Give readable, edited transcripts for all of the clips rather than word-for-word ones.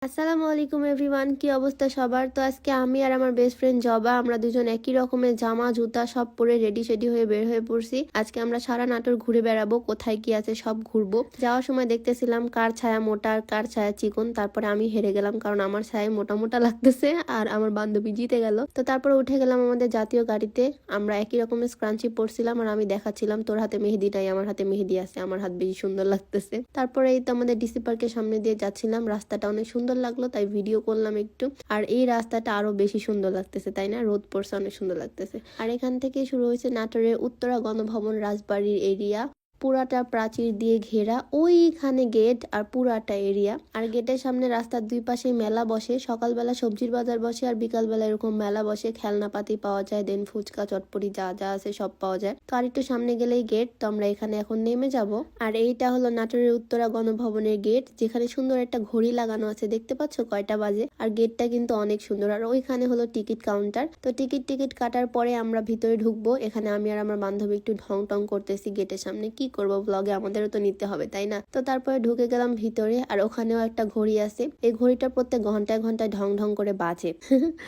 আসসালামু আলাইকুম এভরিওয়ান, কি অবস্থা সবার? তো আজকে আমি আর আমার বেস্ট ফ্রেন্ড জবা আমরা দুজন একই রকমের জামা জুতা সব পরে রেডি সেডি হয়ে বের হয়ে পড়ছি। আজকে আমরা সারা নাটোর ঘুরে বেড়াবো, কোথায় কি আছে সব ঘুরবো। যাওয়ার সময় দেখতেছিলাম কার ছায়া মোটা আর কার ছায়া চিকন। তারপরে আমি হেরে গেলাম, কারণ আমার ছায়া মোটা মোটা লাগতেছে আর আমার বান্ধবী জিতে গেল। তো তারপরে উঠে গেলাম আমাদের জাতীয় গাড়িতে। আমরা একই রকমের স্ক্রাঞ্চি পরছিলাম আর আমি দেখাচ্ছিলাম তোর হাতে মেহেদি নাই, আমার হাতে মেহেদি আছে, আমার হাত বেশি সুন্দর লাগতেছে। তারপরে এই তো আমাদের ডিসি পার্কের সামনে দিয়ে যাচ্ছিলাম, রাস্তাটা অনেক সুন্দর লাগলো তাই ভিডিও করলাম একটু। আর এই রাস্তাটা আরো বেশি সুন্দর লাগতেছে, তাই না? রোদ পড়ছে, অনেক সুন্দর লাগতেছে। আর এখান থেকে শুরু হয়েছে নাটোরের উত্তরা গণভবন রাজবাড়ির এরিয়া। পুরাটা প্রাচীর দিয়ে ঘেরা, ওইখানে গেট আর পুরাটা এরিয়া। আর গেটের সামনে রাস্তার দুই পাশে মেলা বসে, সকালবেলা সবজির বাজার বসে আর বিকালবেলা এরকম মেলা বসে, খেলনাপাতি পাওয়া যায়, দেন ফুচকা চটপটি যা যা আছে সব পাওয়া যায়। তো আর একটু সামনে গেলেই গেট, তো আমরা এখানে এখন নেমে যাব। আর এইটা হলো নাটোরের উত্তরা গণভবনের গেট, যেখানে সুন্দর একটা ঘড়ি লাগানো আছে, দেখতে পাচ্ছ কয়টা বাজে। আর গেটটা কিন্তু অনেক সুন্দর। আর ওইখানে হলো টিকিট কাউন্টার। তো টিকিট কাটার পরে আমরা ভিতরে ঢুকবো। এখানে আমি আর আমার বান্ধবী একটু ঢং টং করতেছি গেটের সামনে, কি করবো, ব্লগে আমাদেরও তো নিতে হবে তাই না? তো তারপরে ঢুকে গেলাম ভিতরে। আর ওখানেও একটা ঘড়ি আছে, এই ঘড়িটা প্রত্যেক ঘন্টায় ঘন্টায় ঢং ঢং করে বাজে।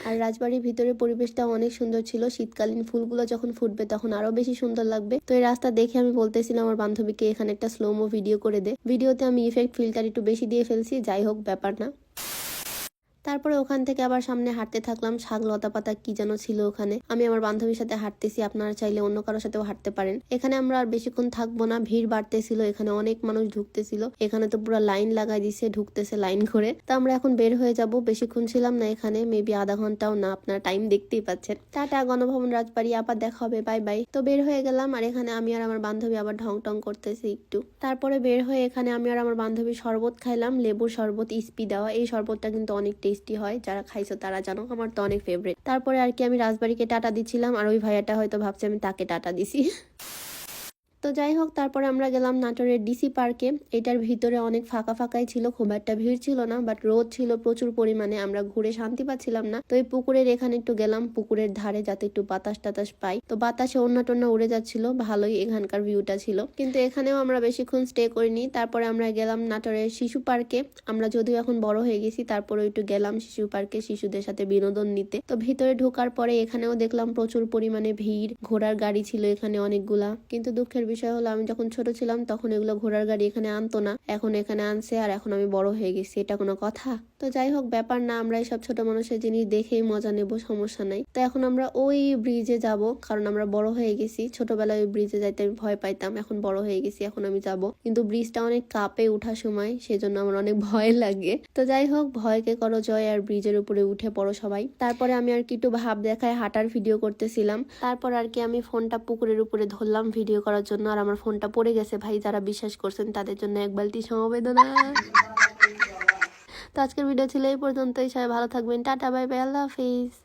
আর রাজবাড়ির ভিতরে পরিবেশটা অনেক সুন্দর ছিল, শীতকালীন ফুলগুলো যখন ফুটবে তখন আরো বেশি সুন্দর লাগবে। তো এই রাস্তা দেখে আমি বলতেছিলাম আমার বান্ধবীকে এখানে একটা স্লোমো ভিডিও করে দে। ভিডিওতে আমি ইফেক্ট ফিল্টার একটু বেশি দিয়ে ফেলছি, যাই হোক ব্যাপার না। তারপরে ওখান থেকে আবার সামনে হাঁটতে থাকলাম, শাক লতা পাতা কি যেন ছিল ওখানে। আমি আমার বান্ধবীর সাথে হাঁটতেছি, আপনারা চাইলে অন্য কারোর সাথেও হাঁটতে পারেন। এখানে আমরা আর বেশিক্ষণ থাকবো না, ভিড় বাড়তেছিল, এখানে অনেক মানুষ ঢুকতেছিল। এখানে তো পুরো লাইন লাগাই দিছে, ঢুকতেছে লাইন করে। তো আমরা এখন বের হয়ে যাব, বেশিক্ষণ ছিলাম না এখানে, মেবি আধা ঘন্টাও না, আপনারা টাইম দেখতেই পাচ্ছেন। টাটা, গণভবন রাজবাড়ি, আবার দেখা হবে, বাই বাই। তো বের হয়ে গেলাম, আর এখানে আমি আর আমার বান্ধবী আবার ঢং টং করতেছি একটু। তারপরে বের হয়ে এখানে আমি আর আমার বান্ধবী শরবত খাইলাম, লেবুর শরবত, ইস্পি দেওয়া। এই শরবতটা কিন্তু অনেক টেস্টি হয়, যারা খাইছো তারা জানো, আমার তো অনেক ফেভারিট। তারপরে আর কি আমি রাজবাড়িকে টাটা দিচ্ছিলাম, আর ওই ভাইয়াটা হয়তো ভাবছে আমি তাকে টাটা দিছি। তো যাই হোক, তারপরে আমরা গেলাম নাটোরের ডিসি পার্কে। এটার ভিতরে অনেক ফাঁকা ফাঁকাই ছিল, খুব একটা ভিড় ছিল না, বাট রোদ ছিল প্রচুর পরিমাণে, আমরা ঘুরে শান্তি পাচ্ছিলাম না। তো এই পুকুরের এখানে একটু গেলাম, পুকুরের ধারে, যাতে একটু বাতাস টাতাস পাই। তো বাতাসে ওন্না টোন্না উড়ে যাচ্ছিল, ভালোই এখানকার ভিউটা ছিল। কিন্তু এখানেও আমরা বেশিক্ষণ স্টে করিনি। তারপরে আমরা গেলাম নাটোরের শিশু পার্কে। আমরা যদিও এখন বড় হয়ে গেছি, তারপরে একটু গেলাম শিশু পার্কে শিশুদের সাথে বিনোদন নিতে। তো ভিতরে ঢোকার পরে এখানেও দেখলাম প্রচুর পরিমাণে ভিড়, ঘোড়ার গাড়ি ছিল এখানে অনেকগুলা। কিন্তু দুঃখের বিষয় হলো আমি যখন ছোট ছিলাম তখন এগুলো ঘোড়ার গাড়ি এখানে আনতো না, এখন এখানে আনছে। আর এখন আমি বড় হয়ে গেছি, এটা কোনো কথা? তো যাই হোক, ব্যাপার না, আমরা এইসব ছোট মানুষের জিনিস দেখেই মজা নেব, সমস্যা নাই। তো এখন আমরা ওই ব্রিজে যাব, কারণ আমরা বড় হয়ে গেছি। ছোটবেলায় ওই ব্রিজে যাইতে আমি ভয় পাইতাম, এখন বড় হয়ে গেছি, এখন আমি যাব। কিন্তু ব্রিজটা অনেক কাঁপে ওঠার সময়, সেজন্য আমার অনেক ভয় লাগে। তো যাই হোক, ভয়কে করো জয়, আর ব্রিজের উপরে উঠে পড়ো সবাই। তারপরে আমি আর কি একটু ভাব দেখায় হাঁটার ভিডিও করতেছিলাম। তারপর আর কি আমি ফোনটা পুকুরের উপরে ধরলাম ভিডিও করার জন্য, আর আমার ফোনটা পড়ে গেছে ভাই। যারা বিশ্বাস করছেন তাদের জন্য এক বালতি সমবেদনা। তো আজকের ভিডিও ছিল এই পর্যন্তই, সবাই ভালো থাকবেন, টাটা বাই বাই, আল্লাহ হাফিজ।